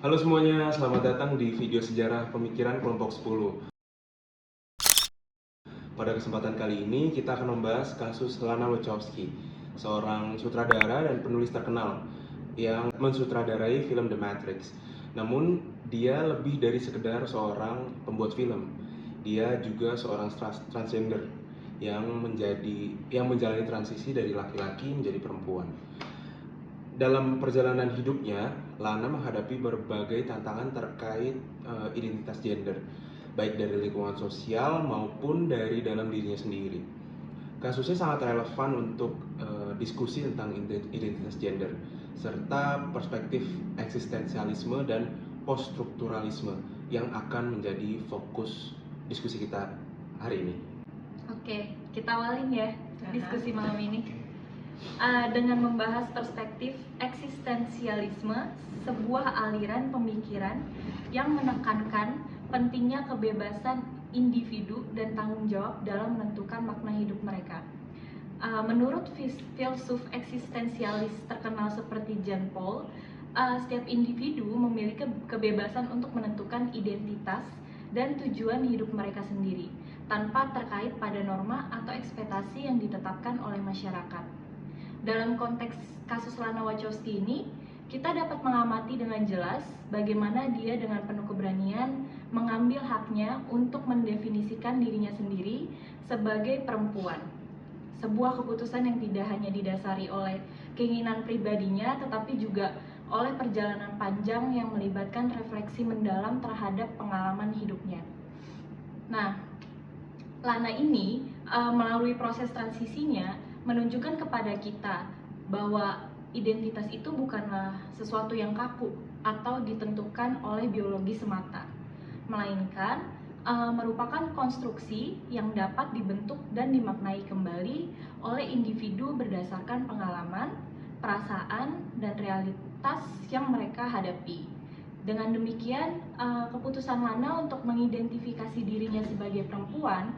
Halo semuanya, selamat datang di video sejarah pemikiran kelompok 10. Pada kesempatan kali ini kita akan membahas kasus Lana Wachowski, seorang sutradara dan penulis terkenal yang mensutradarai film The Matrix. Namun, dia lebih dari sekedar seorang pembuat film. Dia juga seorang transgender yang menjalani transisi dari laki-laki menjadi perempuan. Dalam perjalanan hidupnya, Lana menghadapi berbagai tantangan terkait identitas gender, baik dari lingkungan sosial maupun dari dalam dirinya sendiri. Kasusnya sangat relevan untuk diskusi tentang identitas gender, serta perspektif eksistensialisme dan poststrukturalisme yang akan menjadi fokus diskusi kita hari ini. Oke, kita awalin ya diskusi malam ini. Dengan membahas perspektif eksistensialisme, sebuah aliran pemikiran yang menekankan pentingnya kebebasan individu dan tanggung jawab dalam menentukan makna hidup mereka. Menurut filsuf eksistensialis terkenal seperti Jean Paul, setiap individu memiliki kebebasan untuk menentukan identitas dan tujuan hidup mereka sendiri, tanpa terkait pada norma atau ekspektasi yang ditetapkan oleh masyarakat. Dalam konteks kasus Lana Wachowski ini, kita dapat mengamati dengan jelas bagaimana dia dengan penuh keberanian mengambil haknya untuk mendefinisikan dirinya sendiri sebagai perempuan. Sebuah keputusan yang tidak hanya didasari oleh keinginan pribadinya, tetapi juga oleh perjalanan panjang yang melibatkan refleksi mendalam terhadap pengalaman hidupnya. Nah, Lana ini melalui proses transisinya menunjukkan kepada kita bahwa identitas itu bukanlah sesuatu yang kaku atau ditentukan oleh biologi semata, melainkan merupakan konstruksi yang dapat dibentuk dan dimaknai kembali oleh individu berdasarkan pengalaman, perasaan, dan realitas yang mereka hadapi. Dengan demikian, keputusan Lana untuk mengidentifikasi dirinya sebagai perempuan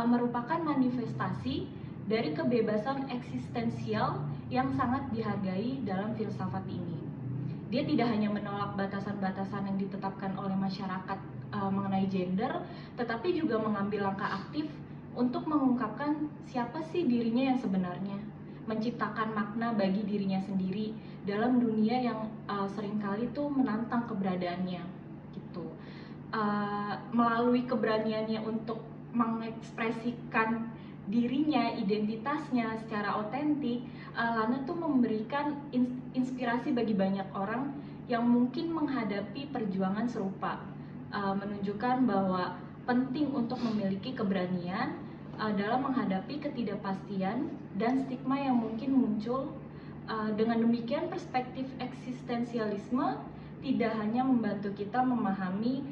merupakan manifestasi dari kebebasan eksistensial yang sangat dihargai dalam filsafat ini. Dia tidak hanya menolak batasan-batasan yang ditetapkan oleh masyarakat mengenai gender, tetapi juga mengambil langkah aktif untuk mengungkapkan siapa sih dirinya yang sebenarnya, menciptakan makna bagi dirinya sendiri dalam dunia yang seringkali tuh menantang keberadaannya gitu. Melalui keberaniannya untuk mengekspresikan dirinya, identitasnya secara otentik, Lana tuh memberikan inspirasi bagi banyak orang yang mungkin menghadapi perjuangan serupa, menunjukkan bahwa penting untuk memiliki keberanian dalam menghadapi ketidakpastian dan stigma yang mungkin muncul. Dengan demikian, perspektif eksistensialisme tidak hanya membantu kita memahami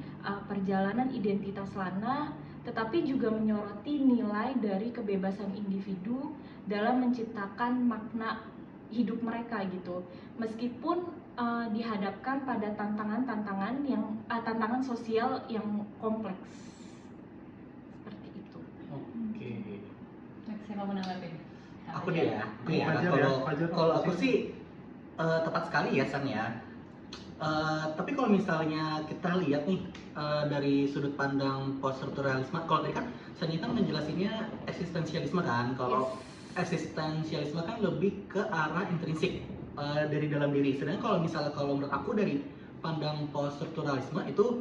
perjalanan identitas Lana, tetapi juga menyoroti nilai dari kebebasan individu dalam menciptakan makna hidup mereka gitu. Meskipun dihadapkan pada tantangan-tantangan tantangan sosial yang kompleks. Seperti itu. Oke. Siapa mau nanggapin? Aku deh ya. Kalau aku sih tepat sekali ya San ya. Tapi kalau misalnya kita lihat nih dari sudut pandang poststrukturalisme, kalau tadi kan Sanita menjelasinnya eksistensialisme kan, kalau eksistensialisme kan lebih ke arah intrinsik dari dalam diri. Sedangkan kalau menurut aku dari pandang poststrukturalisme itu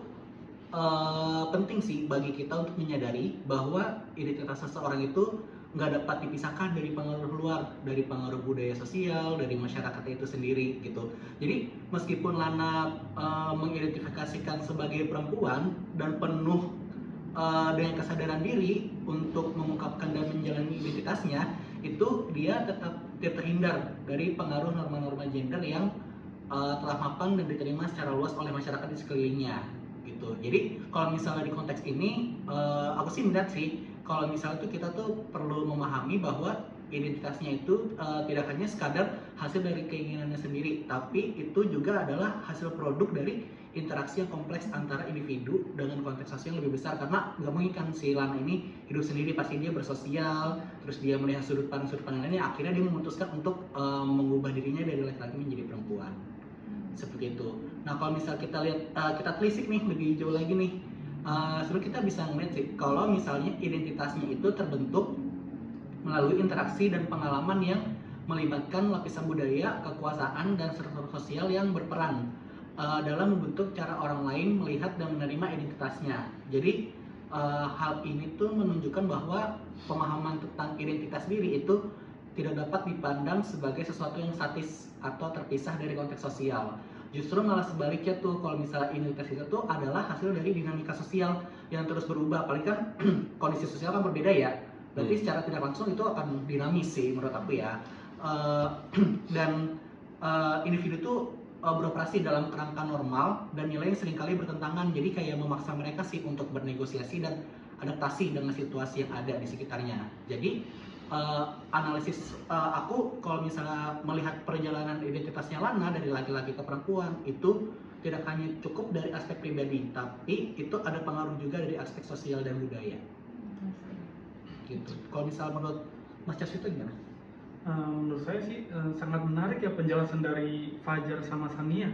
penting sih bagi kita untuk menyadari bahwa identitas seseorang itu nggak dapat dipisahkan dari pengaruh luar, dari pengaruh budaya sosial, dari masyarakat itu sendiri gitu. Jadi meskipun Lana mengidentifikasikan sebagai perempuan dan penuh dengan kesadaran diri untuk mengungkapkan dan menjalani identitasnya, itu dia tetap terhindar dari pengaruh norma-norma gender yang telah mapan dan diterima secara luas oleh masyarakat di sekelilingnya gitu. Jadi kalau misalnya di konteks ini aku sih melihat sih kalau misalnya tuh kita tuh perlu memahami bahwa identitasnya itu tidak hanya sekadar hasil dari keinginannya sendiri, tapi itu juga adalah hasil produk dari interaksi yang kompleks antara individu dengan konteks sosial yang lebih besar. Karena nggak mungkin kan si Lana ini hidup sendiri, pasti dia bersosial, terus dia melihat sudut pandang lainnya, akhirnya dia memutuskan untuk mengubah dirinya dari laki-laki menjadi perempuan. Seperti itu. Nah kalau misal kita lihat, kita telisik nih lebih jauh lagi nih, sebenarnya kita bisa ngeliat sih kalau misalnya identitasnya itu terbentuk melalui interaksi dan pengalaman yang melibatkan lapisan budaya, kekuasaan, dan struktur sosial yang berperan dalam membentuk cara orang lain melihat dan menerima identitasnya. Jadi hal ini tuh menunjukkan bahwa pemahaman tentang identitas diri itu tidak dapat dipandang sebagai sesuatu yang statis atau terpisah dari konteks sosial. Justru malah sebaliknya tuh, kalau misalnya identitas itu tuh adalah hasil dari dinamika sosial yang terus berubah. Apalagi kan kondisi sosial kan berbeda ya. Berarti secara tidak langsung itu akan dinamis sih menurut aku ya. Dan individu tuh beroperasi dalam kerangka normal dan nilai yang seringkali bertentangan. Jadi kayak memaksa mereka sih untuk bernegosiasi dan adaptasi dengan situasi yang ada di sekitarnya. Jadi analisis aku kalau misalnya melihat perjalanan identitasnya Lana dari laki-laki ke perempuan itu tidak hanya cukup dari aspek pribadi, tapi itu ada pengaruh juga dari aspek sosial dan budaya. Gitu. Kalau misalnya menurut Mas Cas itu gimana? Menurut saya sih sangat menarik ya penjelasan dari Fajar sama Sania.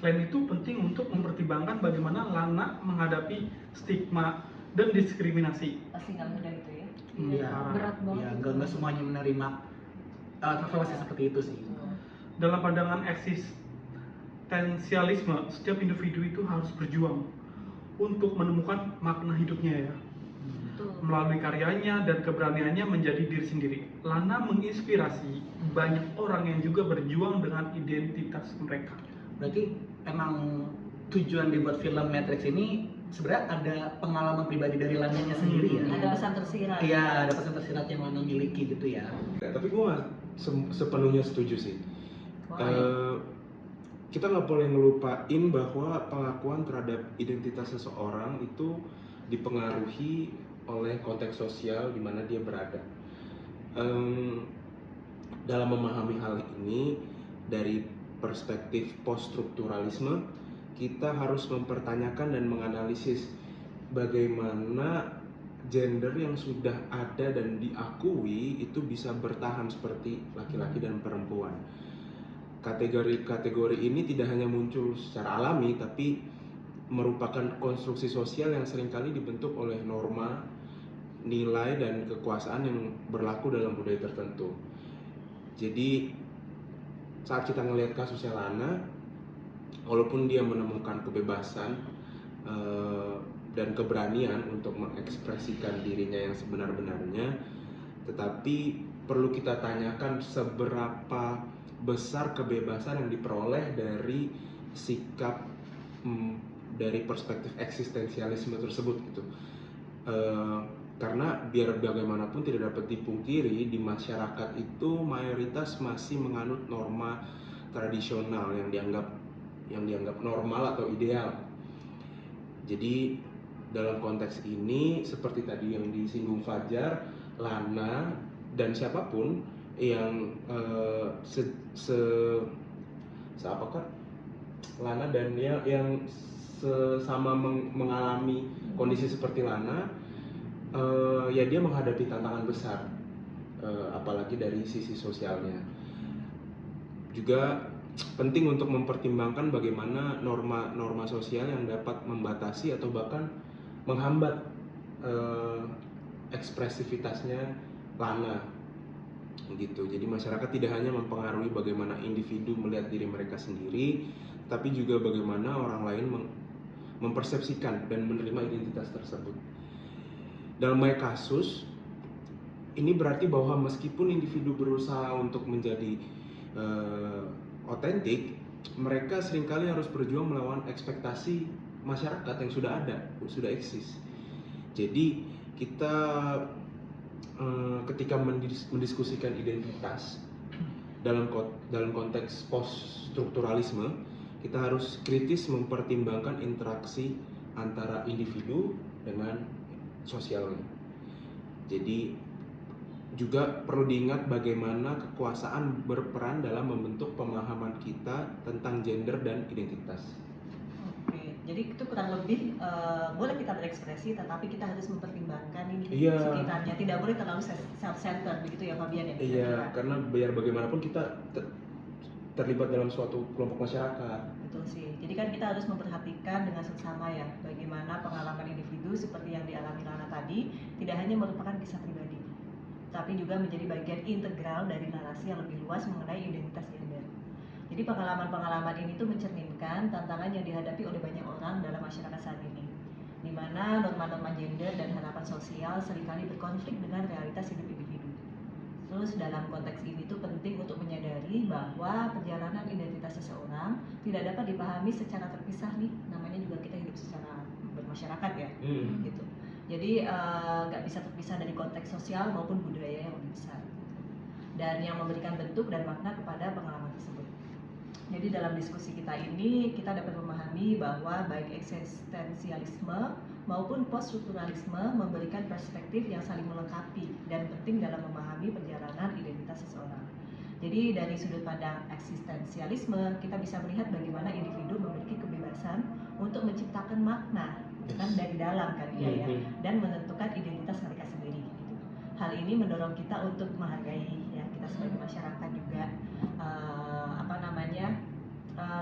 Selain itu penting untuk mempertimbangkan bagaimana Lana menghadapi stigma dan diskriminasi. Pasti nggak mudah itu ya. Iya, Berat banget. Ya, nggak semuanya menerima transformasi seperti itu sih. Dalam pandangan eksistensialisme, setiap individu itu harus berjuang untuk menemukan makna hidupnya ya. Melalui karyanya dan keberaniannya menjadi diri sendiri. Lana menginspirasi banyak orang yang juga berjuang dengan identitas mereka. Berarti emang tujuan dibuat film Matrix ini sebenarnya ada pengalaman pribadi dari Lananya sendiri ya? Ada pesan tersirat. Iya, ada pesan tersirat yang Lana miliki gitu ya. Tapi gue nggak sepenuhnya setuju sih. Kita nggak boleh ngelupain bahwa pengakuan terhadap identitas seseorang itu dipengaruhi oleh konteks sosial di mana dia berada. Dalam memahami hal ini dari perspektif post-strukturalisme, kita harus mempertanyakan dan menganalisis bagaimana gender yang sudah ada dan diakui itu bisa bertahan seperti laki-laki dan perempuan. Kategori-kategori ini tidak hanya muncul secara alami, tapi merupakan konstruksi sosial yang seringkali dibentuk oleh norma, nilai, dan kekuasaan yang berlaku dalam budaya tertentu. Jadi saat kita ngelihat kasusnya Lana, walaupun dia menemukan kebebasan dan keberanian untuk mengekspresikan dirinya yang sebenar-benarnya, tetapi perlu kita tanyakan seberapa besar kebebasan yang diperoleh dari sikap dari perspektif eksistensialisme tersebut gitu. Karena biar bagaimanapun tidak dapat dipungkiri di masyarakat itu mayoritas masih menganut norma tradisional yang dianggap normal atau ideal. Jadi dalam konteks ini seperti tadi yang disinggung Fajar, Lana dan siapapun yang apakah Lana dan yang sesama mengalami kondisi seperti Lana, ya dia menghadapi tantangan besar, apalagi dari sisi sosialnya. Juga penting untuk mempertimbangkan bagaimana norma sosial yang dapat membatasi atau bahkan menghambat ekspresivitasnya Lana gitu. Jadi masyarakat tidak hanya mempengaruhi bagaimana individu melihat diri mereka sendiri, tapi juga bagaimana orang lain mempersepsikan dan menerima identitas tersebut. Dalam banyak kasus, ini berarti bahwa meskipun individu berusaha untuk menjadi otentik, mereka seringkali harus berjuang melawan ekspektasi masyarakat yang sudah ada, sudah eksis. Jadi kita ketika mendiskusikan identitas dalam konteks post-strukturalisme, kita harus kritis mempertimbangkan interaksi antara individu dengan sosialnya. Jadi juga perlu diingat bagaimana kekuasaan berperan dalam membentuk pemahaman kita tentang gender dan identitas. Oke, jadi itu kurang lebih boleh kita berekspresi, tetapi kita harus mempertimbangkan ini sekitarnya. Tidak boleh terlalu self-centered begitu ya Fabian ya? Iya, karena biar bagaimanapun kita terlibat dalam suatu kelompok masyarakat. Betul sih. Jadi kan kita harus memperhatikan dengan seksama ya, bagaimana pengalaman individu seperti yang dialami Lana tadi tidak hanya merupakan kisah pribadi, tapi juga menjadi bagian integral dari narasi yang lebih luas mengenai identitas gender. Jadi pengalaman-pengalaman ini tuh mencerminkan tantangan yang dihadapi oleh banyak orang dalam masyarakat saat ini, di mana norma-norma gender dan harapan sosial seringkali berkonflik dengan realitas hidup individu. Terus dalam konteks ini tuh penting untuk menyadari bahwa perjalanan identitas seseorang tidak dapat dipahami secara terpisah nih, namanya juga kita hidup secara bermasyarakat ya, gitu. Jadi nggak bisa terpisah dari konteks sosial maupun budaya yang lebih besar, dan yang memberikan bentuk dan makna kepada pengalaman tersebut. Jadi dalam diskusi kita ini kita dapat memahami bahwa baik eksistensialisme maupun poststrukturalisme memberikan perspektif yang saling melengkapi dan penting dalam memahami perjalanan identitas seseorang. Jadi dari sudut pandang eksistensialisme kita bisa melihat bagaimana individu memiliki kebebasan untuk menciptakan makna kan dari dalam kan ya, dan menentukan identitas mereka sendiri. Gitu. Hal ini mendorong kita untuk menghargai ya kita sebagai masyarakat juga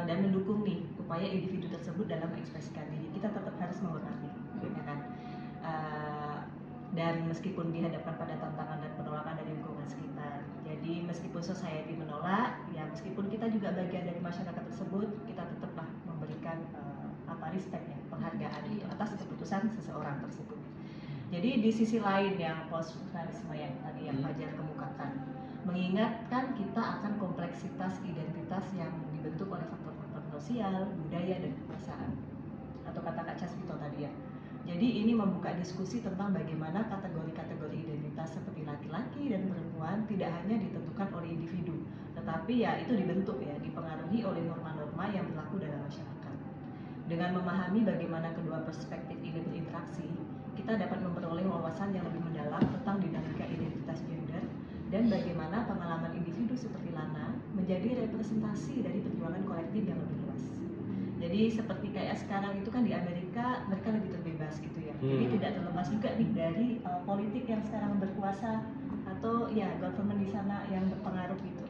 dan mendukung nih upaya individu tersebut dalam mengekspresikan diri. Kita tetap harus menghormati, ya kan? Dan meskipun dihadapkan pada tantangan dan penolakan dari lingkungan sekitar, jadi meskipun society menolak, ya meskipun kita juga bagian dari masyarakat tersebut, kita tetaplah memberikan respect ya, penghargaan itu atas keputusan seseorang tersebut. Jadi di sisi lain yang poststrukturalisme yang tadi yang Fajar kemukakan, mengingatkan kita akan kompleksitas identitas yang dibentuk oleh faktor-faktor sosial, budaya, dan kekuasaan, atau kata Kak Casvito tadi ya. Jadi ini membuka diskusi tentang bagaimana kategori-kategori identitas seperti laki-laki dan perempuan tidak hanya ditentukan oleh individu, tetapi ya itu dibentuk ya, dipengaruhi oleh norma-norma yang berlaku dalam masyarakat. Dengan memahami bagaimana kedua perspektif ini berinteraksi, kita dapat memperoleh wawasan yang lebih mendalam tentang dinamika identitas gender dan bagaimana pengalaman individu seperti Lana menjadi representasi dari perjuangan kolektif yang lebih luas. Jadi seperti kayak sekarang itu kan di Amerika mereka lebih terbebas gitu ya. Jadi tidak terlepas juga nih dari politik yang sekarang berkuasa atau ya government di sana yang berpengaruh gitu.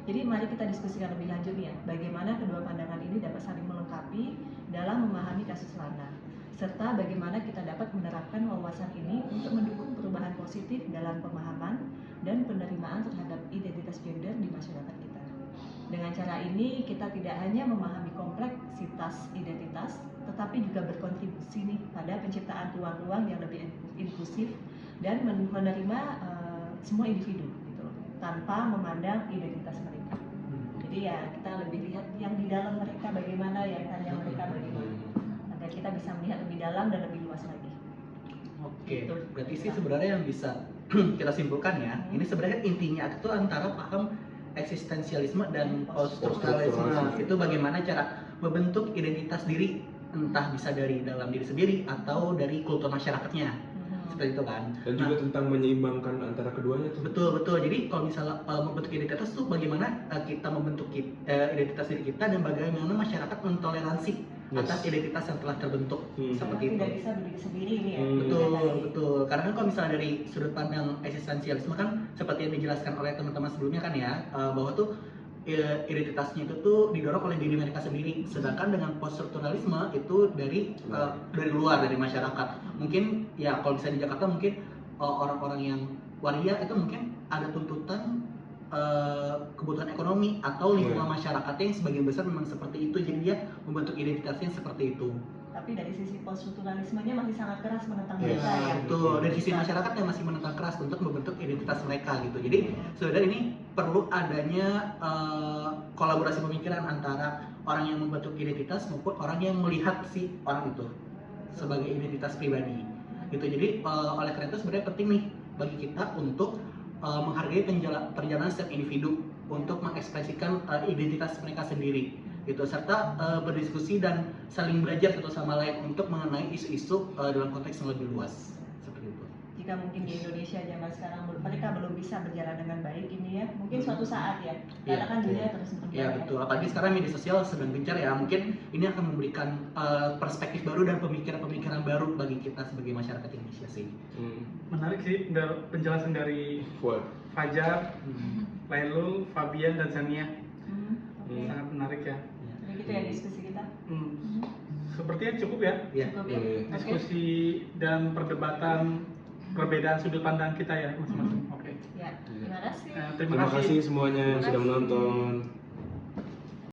Jadi mari kita diskusikan lebih lanjut nih ya, bagaimana kedua pandangan ini dapat saling melengkapi dalam memahami kasus Lana, serta bagaimana kita dapat menerapkan wawasan ini untuk mendukung perubahan positif dalam pemahaman dan penerimaan terhadap identitas gender di masyarakat kita. Dengan cara ini kita tidak hanya memahami kompleksitas identitas, tetapi juga berkontribusi nih pada penciptaan ruang-ruang yang lebih inklusif dan menerima semua individu gitu, tanpa memandang identitas mereka. Jadi ya kita lebih lihat yang di dalam mereka bagaimana, ya kan, yang mereka bagaimana, agar kita bisa melihat lebih dalam dan lebih luas lagi. Oke, berarti sih sebenarnya yang bisa kita simpulkan ya, ini sebenarnya intinya itu antara paham eksistensialisme dan poststrukturalisme. Itu bagaimana cara membentuk identitas diri, entah bisa dari dalam diri sendiri atau dari kultur masyarakatnya, seperti itu kan. Dan juga tentang menyeimbangkan antara keduanya tuh. Betul. Jadi kalau misalnya membentuk identitas tuh bagaimana kita membentuk identitas diri kita dan bagaimana masyarakat mentoleransi atas identitas yang telah terbentuk seperti itu. Tidak bisa berdiri sendiri ini ya. Betul. Karena kan kalau misalnya dari sudut pandang eksistensialisme kan seperti yang dijelaskan oleh teman-teman sebelumnya kan ya, bahwa tuh identitasnya itu tuh didorong oleh diri mereka sendiri. Sedangkan dengan poststrukturalisme itu dari luar, dari masyarakat. Mungkin ya kalau misalnya di Jakarta mungkin orang-orang yang waria itu mungkin ada tuntutan kebutuhan ekonomi atau lingkungan masyarakatnya yang sebagian besar memang seperti itu, jadi dia membentuk identitasnya seperti itu. Tapi dari sisi poststrukturalismenya masih sangat keras menentang mereka ya. Betul, dari sisi masyarakatnya masih menentang keras untuk membentuk identitas mereka gitu. Jadi sebenarnya ini perlu adanya kolaborasi pemikiran antara orang yang membentuk identitas maupun orang yang melihat si orang itu sebagai identitas pribadi gitu. Jadi oleh karena itu sebenarnya penting nih bagi kita untuk menghargai perjalanan setiap individu untuk mengekspresikan identitas mereka sendiri gitu, serta berdiskusi dan saling belajar satu sama lain untuk mengenai isu-isu dalam konteks yang lebih luas seperti itu. Jika mungkin di Indonesia zaman sekarang mereka belum bisa berjalan dengan baik ini ya, mungkin suatu saat ya, karena kan dunia terus berkembang. Iya betul, apalagi sekarang media sosial sedang gencar ya, mungkin ini akan memberikan perspektif baru dan pemikiran-pemikiran baru bagi kita sebagai masyarakat Indonesia sih. Menarik sih penjelasan dari Fajar, Lailul, Fabian, dan Zania. Sangat menarik ya. Jadi gitu ya diskusi kita. Sepertinya cukup ya. Ya. Cukup ya. Oke. Diskusi dan perdebatan perbedaan sudut pandang kita ya masing-masing. Oke. Ya, terima kasih. Terima Terima kasih. kasih semuanya yang sudah menonton.